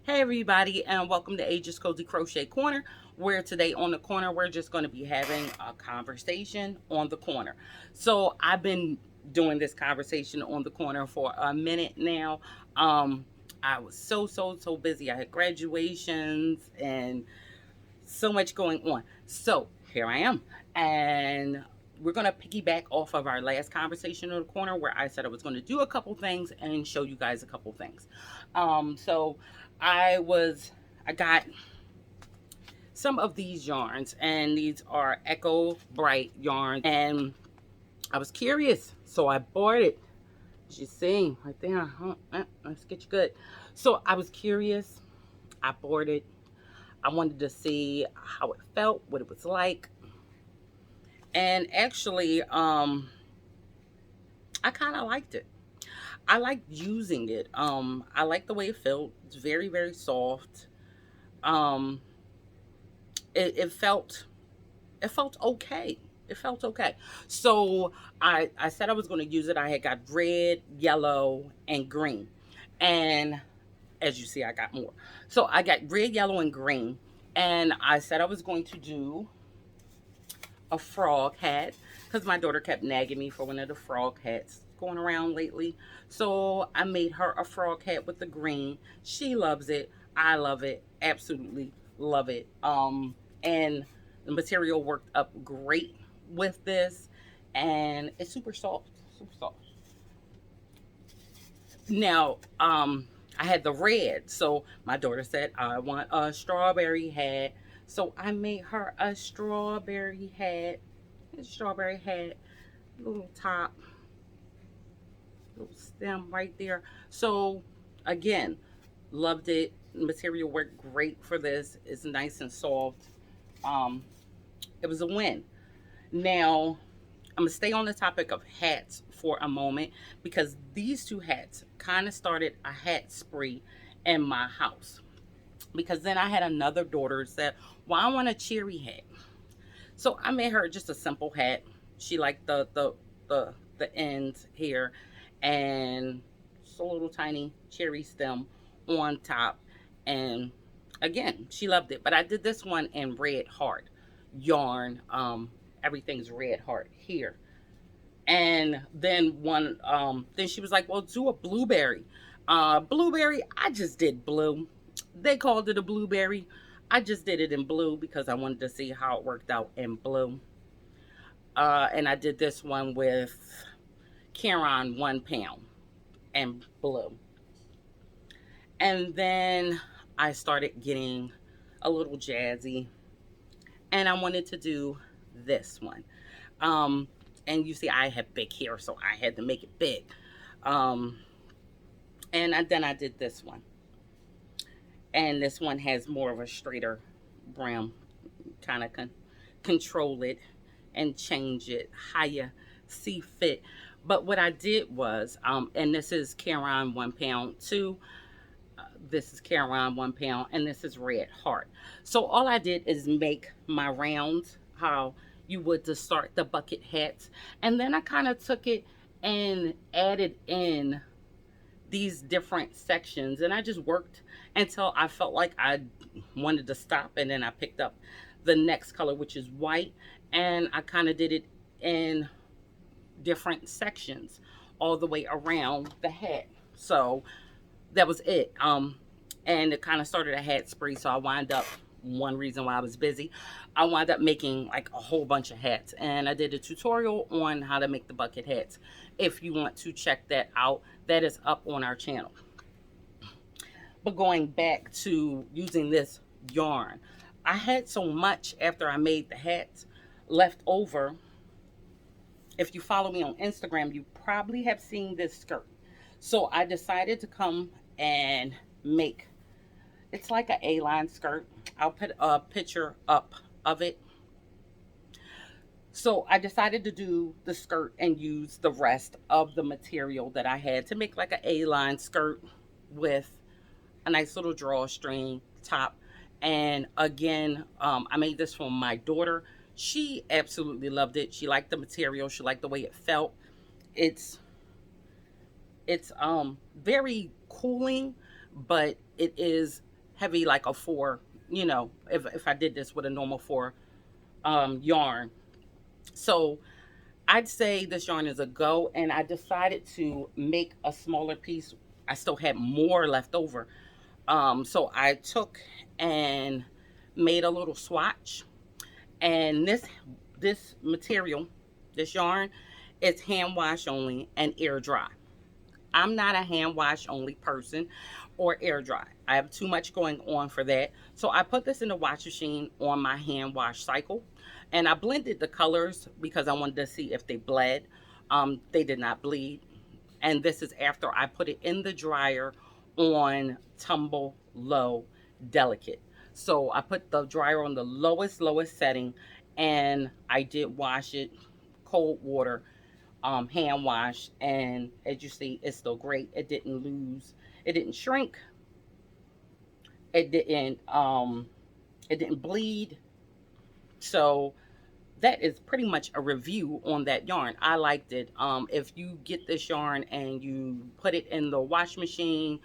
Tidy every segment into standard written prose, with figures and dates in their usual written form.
Hey everybody, and welcome to Ages Cozy Crochet Corner, where today on the corner we're just going to be having a conversation on the corner. So I've been doing this conversation on the corner for a minute now. Um, I was so busy. I had graduations and so much going on. So here I am, and we're going to piggyback off of our last conversation on the corner where I said I was going to do a couple things and show you guys a couple things. So I was, I got some of these yarns, and these are Echo Bright yarns, and I was curious, so I bought it. As you see right there, let's get you good. So I was curious, I bought it. I wanted to see how it felt, what it was like. And actually, I kind of liked it. I liked using it. I like the way it felt. It's very soft. Um, it felt okay. It felt okay. So I said I was going to use it. I had got red, yellow, and green, and as you see, I got more. So I got red, yellow, and green, and I said I was going to do a frog hat because my daughter kept nagging me for one of the frog hats going around lately. So I made her a frog hat with the green. She loves it. I love it. Absolutely love it. And the material worked up great with this, and it's super soft. Super soft. Now, I had the red. So my daughter said, I want a strawberry hat. So I made her a strawberry hat. A strawberry hat, little top, little stem right there. So again, loved it. Material worked great for this. It's nice and soft. Um, it was a win. Now, I'm gonna stay on the topic of hats for a moment because these two hats kind of started a hat spree in my house. Because then I had another daughter said, "Well, I want a cherry hat." So I made her just a simple hat. She liked the ends here, and just a little tiny cherry stem on top. And again, she loved it. But I did this one in red heart yarn. Everything's red heart here. And then she was like, "Well, do a blueberry." Blueberry, I just did blue. They called it a blueberry. I just did it in blue because I wanted to see how it worked out in blue. And I did this one with Caron 1 pound and blue. And then I started getting a little jazzy, and I wanted to do this one. Um, and you see, I have big hair, so I had to make it big. Um, then I did this one, and this one has more of a straighter brim, kind of control it and change it how you see fit. But what I did was, and this is Caron 1 pound too. This is Caron 1 pound, and this is Red Heart. So all I did is make my rounds how you would to start the bucket hats, and then I kind of took it and added in these different sections, and I just worked until I felt like I wanted to stop, and then I picked up the next color, which is white, and I kind of did it in different sections all the way around the hat. So that was it. And it kind of started a hat spree. So I wind up, one reason why I was busy, I wound up making like a whole bunch of hats, and I did a tutorial on how to make the bucket hats. If you want to check that out, that is up on our channel. But going back to using this yarn, I had so much after I made the hats left over. If you follow me on Instagram, you probably have seen this skirt. So I decided to come and make, it's like an A-line skirt. I'll put a picture up of it. So I decided to do the skirt and use the rest of the material that I had to make like an A-line skirt with a nice little drawstring top. And again, I made this for my daughter. She absolutely loved it. She liked the material. She liked the way it felt. It's it's very cooling, but it is heavy like a 4, you know, if I did this with a normal 4 yarn. So I'd say this yarn is a go, and I decided to make a smaller piece. I still had more left over. So I took and made a little swatch, and this material, this yarn, is hand wash only and air dry. I'm not a hand wash only person or air dry. I have too much going on for that. So I put this in the wash machine on my hand wash cycle, and I blended the colors because I wanted to see if they bled. They did not bleed. And this is after I put it in the dryer on tumble low delicate. So I put the dryer on the lowest setting, and I did wash it cold water, hand wash, and as you see, it's still great. It didn't lose, it didn't shrink, it didn't it didn't bleed. So that is pretty much a review on that yarn. I liked it. If you get this yarn and you put it in the wash machine,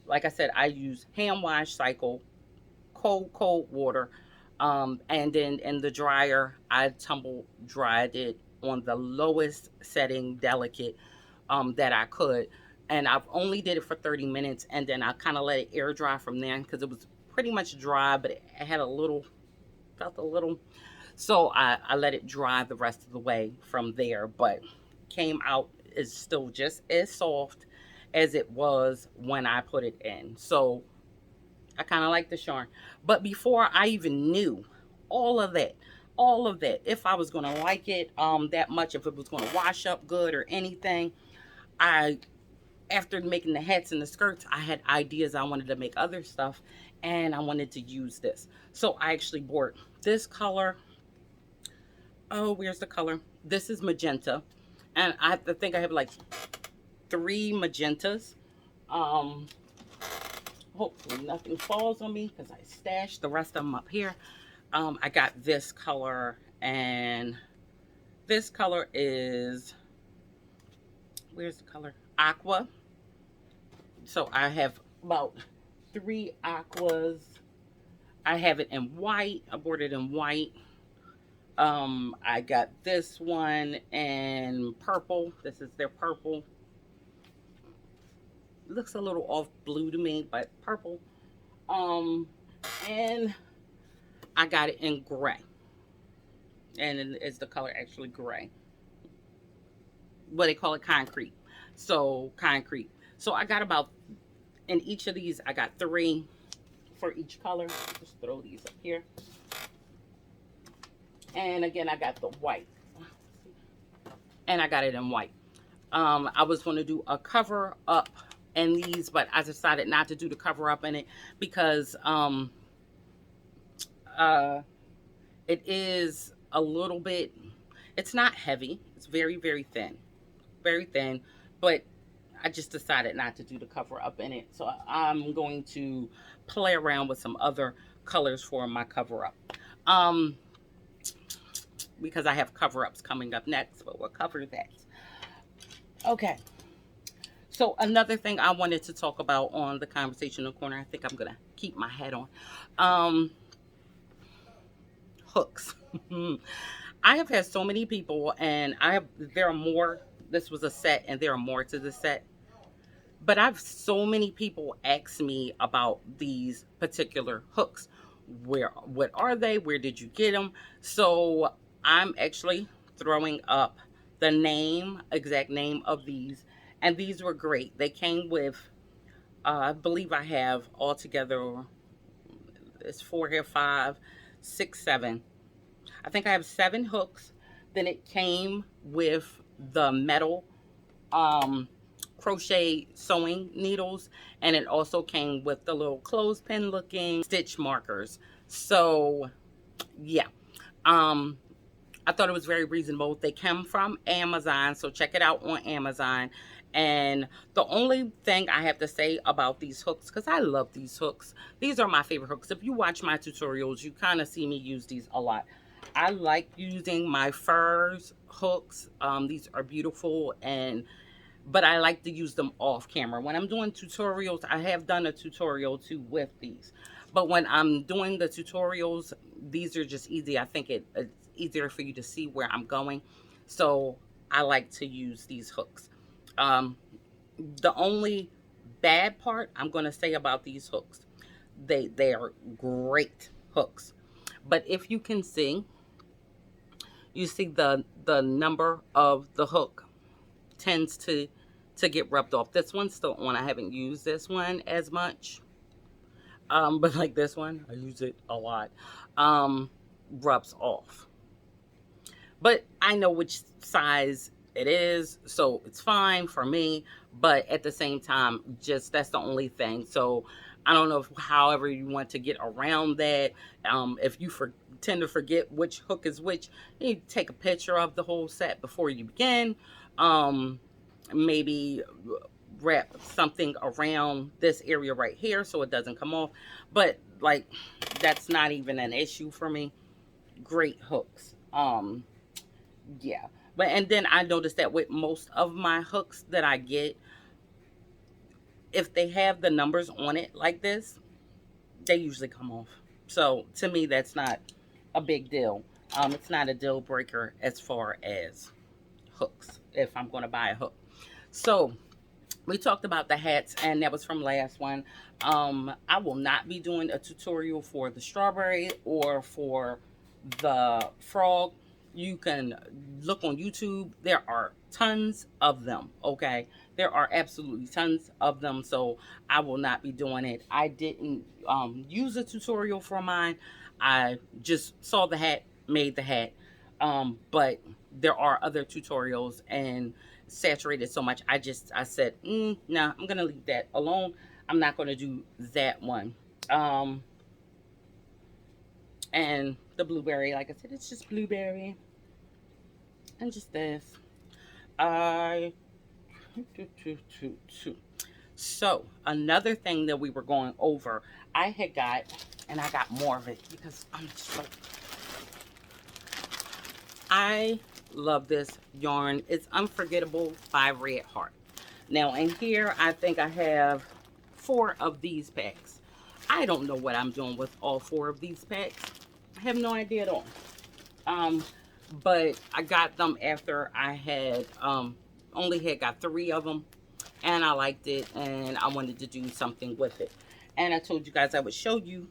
like I said, I use hand wash cycle, cold water, and then in the dryer I tumble dried it on the lowest setting delicate that I could. And I've only did it for 30 minutes, and then I kind of let it air dry from there because it was pretty much dry, but it had a little, felt a little. So I let it dry the rest of the way from there, but came out is still just as soft as it was when I put it in. So I kind of like the yarn. But before I even knew all of that, if I was going to like it that much, if it was going to wash up good or anything, I, after making the hats and the skirts, I had ideas. I wanted to make other stuff, and I wanted to use this. So I actually bought this color. Oh, where's the color? This is magenta. And I have to think I have like 3 magentas. Hopefully nothing falls on me because I stashed the rest of them up here. I got this color, and this color is, where's the color? Aqua. So I have about 3 aquas. I have it in white. I bought it in white. I got this one in purple. This is their purple. It looks a little off blue to me, but purple. And I got it in gray. And it's the color actually gray. What they call it, concrete. So concrete. So I got about, in each of these, I got 3 for each color. Just throw these up here. And again, I got the white. And I got it in white. I was going to do a cover up in these, but I decided not to do the cover up in it because it is a little bit, it's not heavy. It's very, very thin. Very thin. But I just decided not to do the cover up in it. So I'm going to play around with some other colors for my cover up. Because I have cover-ups coming up next, but we'll cover that. Okay. So another thing I wanted to talk about on the conversational corner, I think I'm going to keep my hat on. Hooks. I have had so many people, and there are more. This was a set, and there are more to the set. But I've so many people ask me about these particular hooks. What are they? Where did you get them? So I'm actually throwing up the exact name of these. And these were great. They came with, I believe I have altogether, it's 4 here, 5, 6, 7. I think I have 7 hooks. Then it came with the metal crochet sewing needles. And it also came with the little clothespin looking stitch markers. So, yeah. I thought it was very reasonable. They come from Amazon, so check it out on Amazon. And the only thing I have to say about these hooks, because I love these hooks, these are my favorite hooks. If you watch my tutorials, you kind of see me use these a lot. I like using my furs hooks. These are beautiful, and but I like to use them off camera. When I'm doing tutorials, I have done a tutorial too with these. But when I'm doing the tutorials, these are just easy. I think it's easier for you to see where I'm going. So I like to use these hooks. Um, the only bad part I'm going to say about these hooks, they are great hooks. But if you can see, you see the number of the hook tends to get rubbed off. This one's still on. I haven't used this one as much. But like this one, I use it a lot. Um, Rubs off. But I know which size it is, so it's fine for me. But at the same time, just that's the only thing. So I don't know if however you want to get around that. If you tend to forget which hook is which, you take a picture of the whole set before you begin. Um, Maybe wrap something around this area right here so it doesn't come off. But like that's not even an issue for me. Great hooks. Yeah. But and then I noticed that with most of my hooks that I get, if they have the numbers on it like this, they usually come off. So to me, that's not a big deal. It's not a deal breaker as far as hooks if I'm going to buy a hook. So we talked about the hats, and that was from last one. I will not be doing a tutorial for the strawberry or for the frog. You can look on YouTube. There are tons of them, okay? There are absolutely tons of them, so I will not be doing it. I didn't use a tutorial for mine. I just saw the hat, made the hat. But there are other tutorials, and saturated so much, I said, nah, I'm gonna leave that alone. I'm not gonna do that one. Um, and the blueberry, like I said, it's just blueberry and just this. I so another thing that we were going over, I had got, and I got more of it because I'm so I love this yarn. It's Unforgettable by Red Heart. Now in here, I think I have 4 of these packs. I don't know what I'm doing with all 4 of these packs. I have no idea at all. Um, but I got them after I had only had got 3 of them, and I liked it, and I wanted to do something with it. And I told you guys I would show you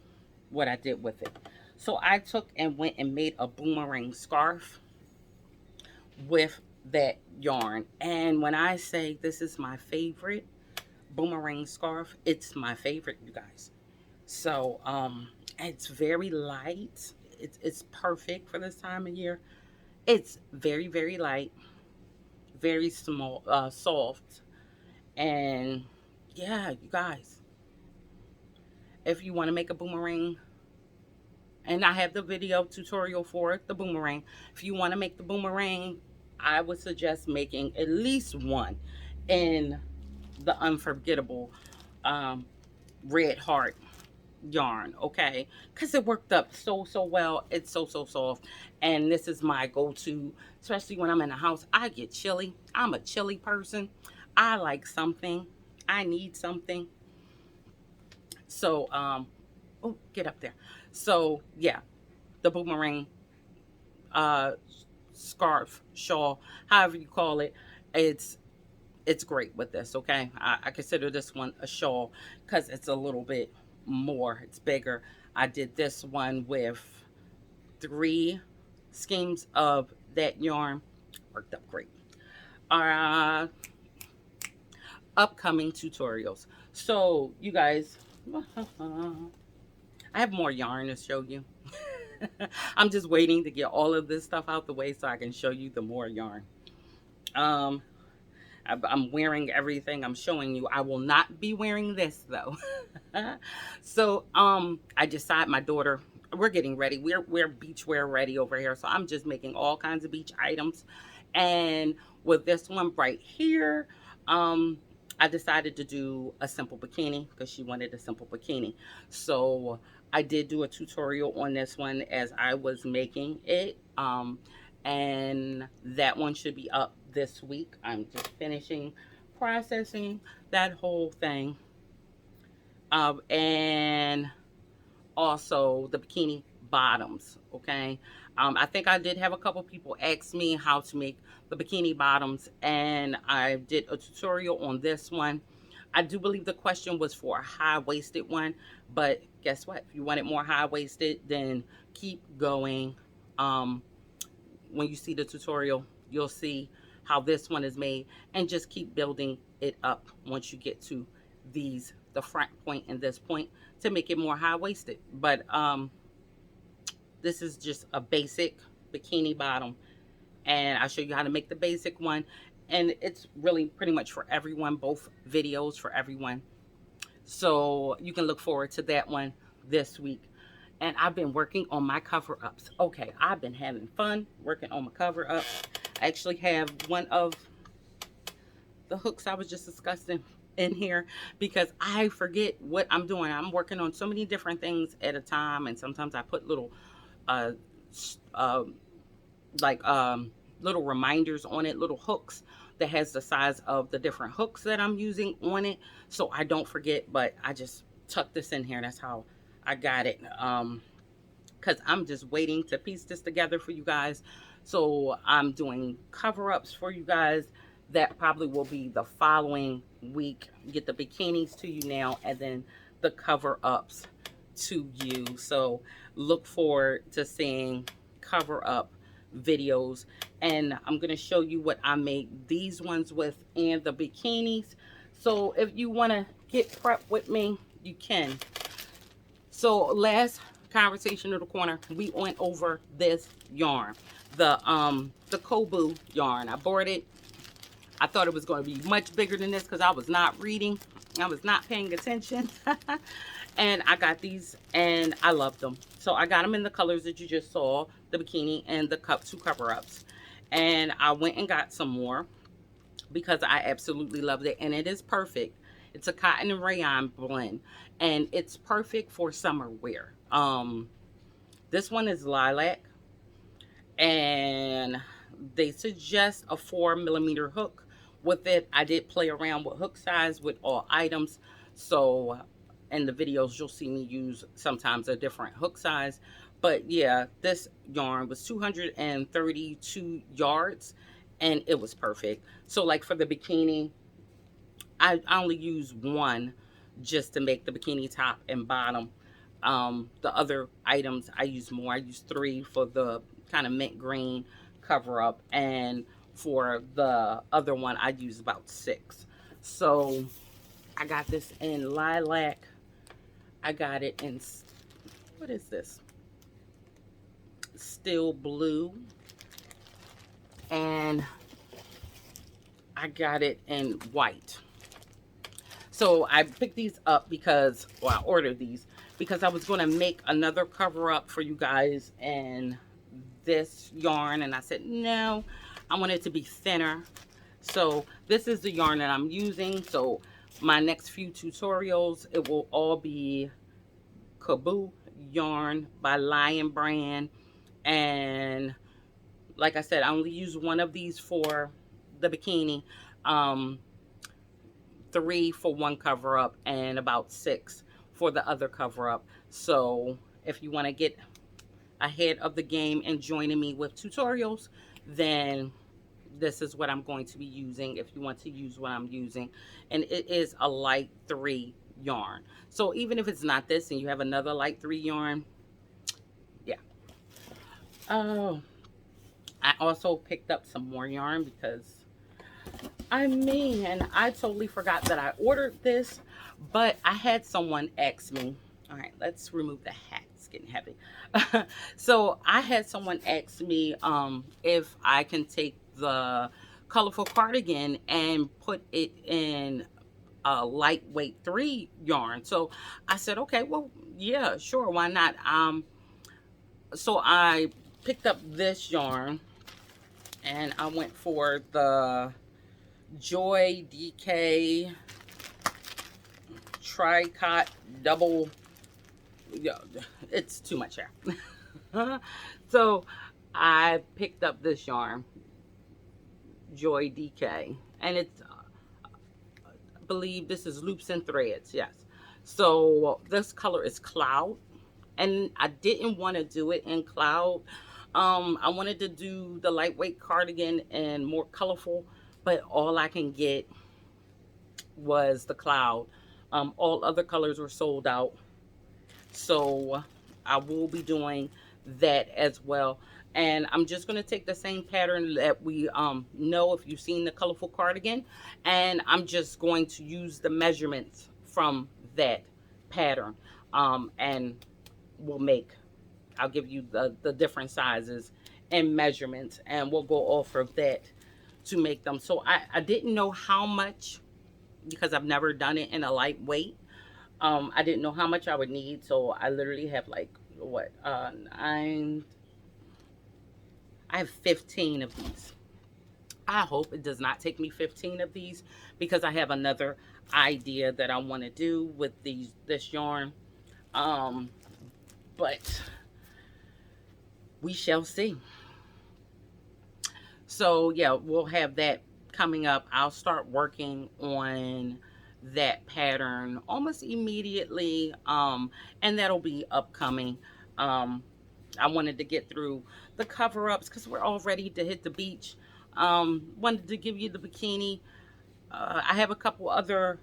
what I did with it. So I took and went and made a boomerang scarf with that yarn. And when I say this is my favorite boomerang scarf, it's my favorite, you guys. So it's very light. It's perfect for this time of year. It's very, very light, very small, soft. And yeah, you guys, if you want to make a boomerang, and I have the video tutorial for the boomerang. If you want to make the boomerang, I would suggest making at least one in the Unforgettable um, Red Heart yarn, okay? Because it worked up so well. It's so soft, and this is my go-to, especially when I'm in the house. I get chilly. I'm a chilly person. I like something. I need something. So oh, get up there. So yeah, the boomerang uh scarf, shawl, however you call it, it's it's great with this. Okay, I consider this one a shawl because it's a little bit more, it's bigger. I did this one with 3 skeins of that yarn. Worked up great. uh Upcoming tutorials, so you guys, I have more yarn to show you. I'm just waiting to get all of this stuff out the way so I can show you the more yarn. Um, I'm wearing everything I'm showing you. I will not be wearing this though. So I decided, my daughter, we're getting ready. We're beachwear ready over here. So I'm just making all kinds of beach items. And with this one right here, I decided to do a simple bikini because she wanted a simple bikini. So I did do a tutorial on this one as I was making it. And that one should be up this week. I'm just finishing processing that whole thing. And also the bikini bottoms. Okay. I think I did have a couple people ask me how to make the bikini bottoms, and I did a tutorial on this one. I do believe the question was for a high-waisted one, but guess what? If you want it more high-waisted, then keep going. Um, when you see the tutorial, you'll see how this one is made, and just keep building it up once you get to the front point and this point to make it more high-waisted. But this is just a basic bikini bottom, and I'll show you how to make the basic one, and it's really pretty much for everyone, both videos for everyone. So you can look forward to that one this week. And I've been working on my cover-ups. Okay, I've been having fun working on my cover-ups. I actually have one of the hooks I was just discussing in here because I forget what I'm doing. I'm working on so many different things at a time, and sometimes I put little uh, uh like little reminders on it, little hooks that has the size of the different hooks that I'm using on it, so I don't forget. But I just tucked this in here. That's how I got it. Because I'm just waiting to piece this together for you guys. So I'm doing cover-ups for you guys. That probably will be the following week. Get the bikinis to you now, and then the cover-ups to you. So look forward to seeing cover-up videos. And I'm going to show you what I made these ones with and the bikinis. So if you want to get prepped with me, you can. So last conversation of the corner, we went over this yarn, the Kobu yarn. I bought it. I thought it was going to be much bigger than this because I was not reading. I was not paying attention. And I got these and I loved them. So I got them in the colors that you just saw, the bikini and the two cover-ups. And I went and got some more because I absolutely loved it. And it is perfect. It's a cotton and rayon blend, and it's perfect for summer wear. This one is lilac, and they suggest a 4mm hook with it. I did play around with hook size with all items, so in the videos you'll see me use sometimes a different hook size. But yeah, this yarn was 232 yards, and it was perfect. So like for the bikini, I only use one just to make the bikini top and bottom. The other items I use more. I use 3 for the kind of mint green cover up, and for the other one I use about 6. So I got this in lilac. I got it in, what is this? Steel blue. And I got it in white. So I picked these up because, well, I ordered these because I was going to make another cover up for you guys in this yarn. And I said, no, I want it to be thinner. So this is the yarn that I'm using. So my next few tutorials, it will all be Kobu yarn by Lion Brand. And like I said, I only use one of these for the bikini. 3 for one cover up and about 6 for the other cover up. So if you want to get ahead of the game and joining me with tutorials, then this is what I'm going to be using if you want to use what I'm using. And it is a light 3 yarn. So even if it's not this and you have another light 3 yarn, yeah. Oh, I also picked up some more yarn because I totally forgot that I ordered this, but I had someone ask me. All right, let's remove the hat. It's getting heavy. So I had someone ask me if I can take the colorful cardigan and put it in a lightweight 3 yarn. So I said, okay, well, yeah, sure, why not? So I picked up this yarn and I went for the Joy DK Tricot double. Yeah, it's too much hair. So I picked up this yarn, Joy DK, and it's believe this is Loops and Threads. Yes. So this color is Cloud, and I didn't want to do it in Cloud. I wanted to do the lightweight cardigan and more colorful, but all I can get was the Cloud. All other colors were sold out. So I will be doing that as well. And I'm just going to take the same pattern that we know if you've seen the colorful cardigan, and I'm just going to use the measurements from that pattern, and we'll make, I'll give you the different sizes and measurements, and we'll go off of that to make them. So I didn't know how much, because I've never done it in a lightweight. I didn't know how much I would need, so I literally have like what, nine. I have 15 of these. I hope it does not take me 15 of these, because I have another idea that I want to do with this yarn. But we shall see. So yeah, we'll have that coming up. I'll start working on that pattern almost immediately, and that'll be upcoming. I wanted to get through the cover-ups because we're all ready to hit the beach. Wanted to give you the bikini. I have a couple other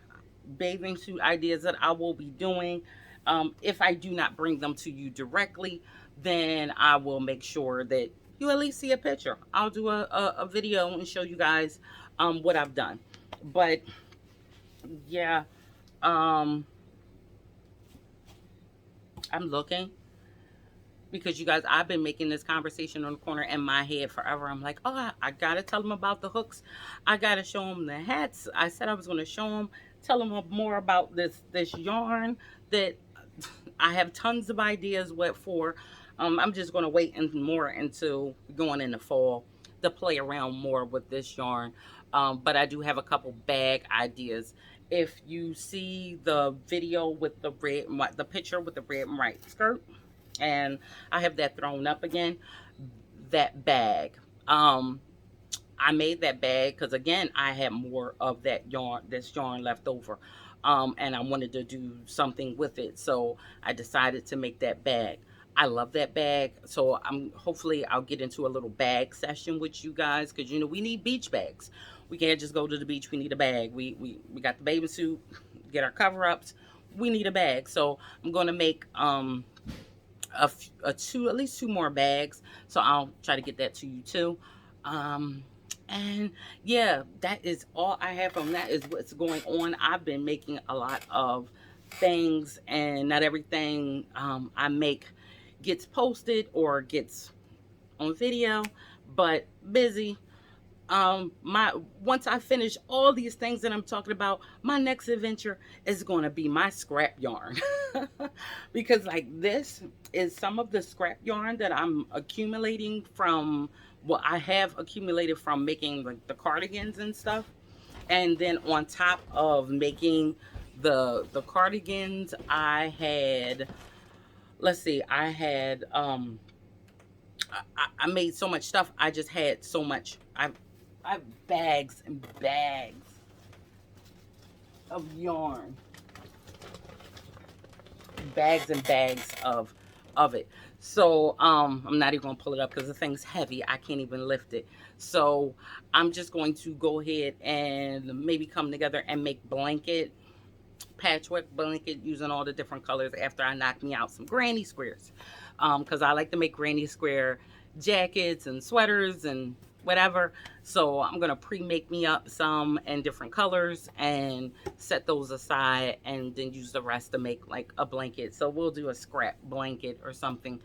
bathing suit ideas that I will be doing. If I do not bring them to you directly, then I will make sure that you at least see a picture. I'll do a video and show you guys what I've done. But yeah, I'm looking, because you guys, I've been making this conversation on the corner in my head forever. I'm like, oh, I gotta tell them about the hooks. I gotta show them the hats. I said I was going to show them, tell them more about this yarn that I have tons of ideas what for. I'm just going to wait more until going in the fall to play around more with this yarn. But I do have a couple bag ideas. If you see the video with the picture with the red and white skirt, and I have that thrown up again, that bag, I made that bag because, again, I had more of that yarn, this yarn left over, and I wanted to do something with it, so I decided to make that bag. I love that bag, so hopefully I'll get into a little bag session with you guys, because you know we need beach bags. We can't just go to the beach. We need a bag. We got the bathing suit, get our cover-ups. We need a bag, so I'm gonna make at least two more bags, so I'll try to get that to you too. And yeah, that is all I have from that. Is what's going on. I've been making a lot of things, and not everything I make gets posted or gets on video, but busy. Once I finish all these things that I'm talking about, my next adventure is going to be my scrap yarn. Because like this is some of the scrap yarn that I'm accumulating from what I have accumulated from making like the cardigans and stuff. And then on top of making the cardigans, I had, let's see, I had I made so much stuff. I just had so much. I have bags and bags of yarn. Bags and bags of it. So I'm not even gonna pull it up because the thing's heavy. I can't even lift it. So I'm just going to go ahead and maybe come together and make patchwork blanket using all the different colors after I knock me out some granny squares, because I like to make granny square jackets and sweaters and whatever. So I'm gonna pre-make me up some in different colors and set those aside, and then use the rest to make like a blanket. So we'll do a scrap blanket or something,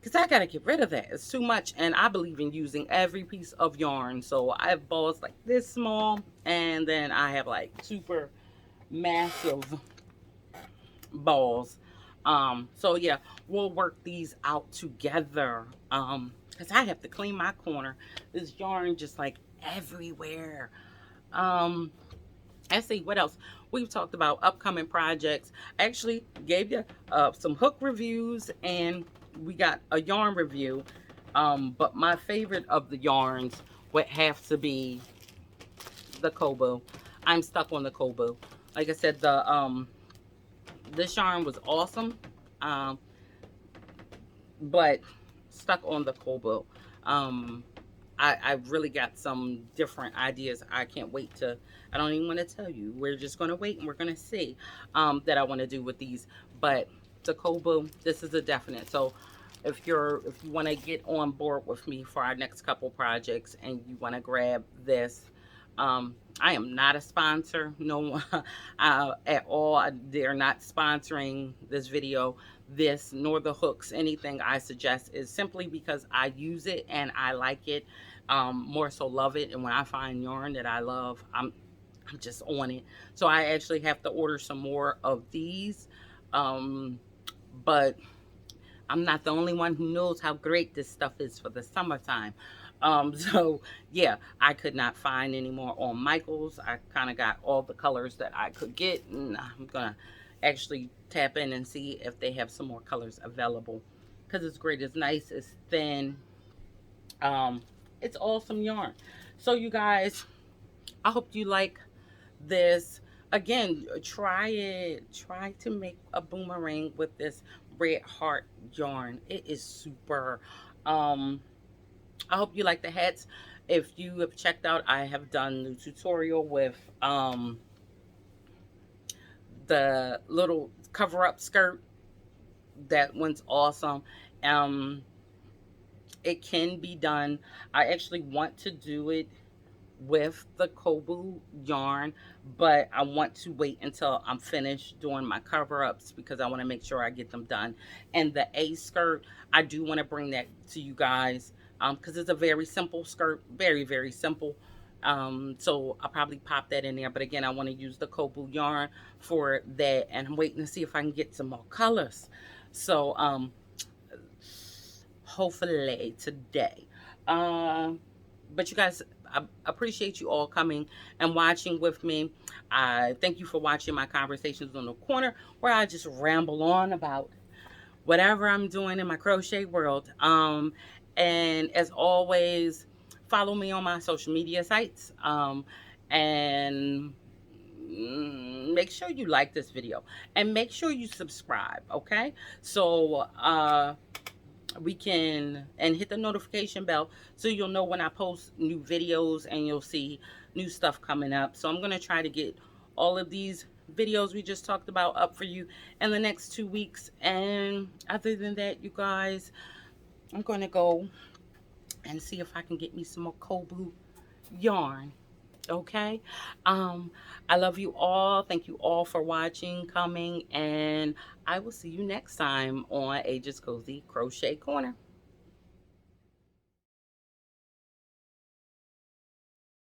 because I gotta get rid of that. It's too much, and I believe in using every piece of yarn. So I have balls like this small, and then I have like super massive balls. So yeah, we'll work these out together, because I have to clean my corner. This yarn just like everywhere. Let's see what else. We've talked about upcoming projects. I actually gave you some hook reviews, and we got a yarn review, but my favorite of the yarns would have to be the Kobo. I'm stuck on the Kobu. Like I said, the this yarn was awesome, um, but stuck on the Kobo. Um, I really got some different ideas. I can't wait to. I don't even want to tell you. We're just going to wait and we're going to see that I want to do with these. But the Kobo, this is a definite. So if you want to get on board with me for our next couple projects and you want to grab this, I am not a sponsor, no one at all. They're not sponsoring this video, this nor the hooks. Anything I suggest is simply because I use it and I like it, more so love it. And when I find yarn that I love, I'm just on it. So I actually have to order some more of these. Um, but I'm not the only one who knows how great this stuff is for the summertime. So yeah, I could not find any more on Michaels. I kind of got all the colors that I could get, and I'm gonna actually tap in and see if they have some more colors available because it's great. It's nice. It's thin. Um, it's awesome yarn. So you guys, I hope you like this. Again, try it. Try to make a boomerang with this red heart yarn. It is super. Um, I hope you like the hats. If you have checked out, I have done the tutorial with the little cover up skirt. That one's awesome. Um, it can be done. I actually want to do it with the Kobu yarn, but I want to wait until I'm finished doing my cover ups because I want to make sure I get them done. And the A skirt, I do want to bring that to you guys because it's a very simple skirt, very, very simple. So I'll probably pop that in there. But again, I want to use the Kobu yarn for that, and I'm waiting to see if I can get some more colors. So hopefully today. But you guys, I appreciate you all coming and watching with me. I thank you for watching my conversations on the corner where I just ramble on about whatever I'm doing in my crochet world. And as always, follow me on my social media sites. And make sure you like this video and make sure you subscribe. Okay. So, we can and hit the notification bell so you'll know when I post new videos and you'll see new stuff coming up. So I'm going to try to get all of these videos we just talked about up for you in the next 2 weeks. And other than that, you guys, I'm going to go and see if I can get me some more Kobu yarn. Okay. um I love you all. Thank you all for watching, coming, and I will see you next time on Ages Cozy Crochet Corner.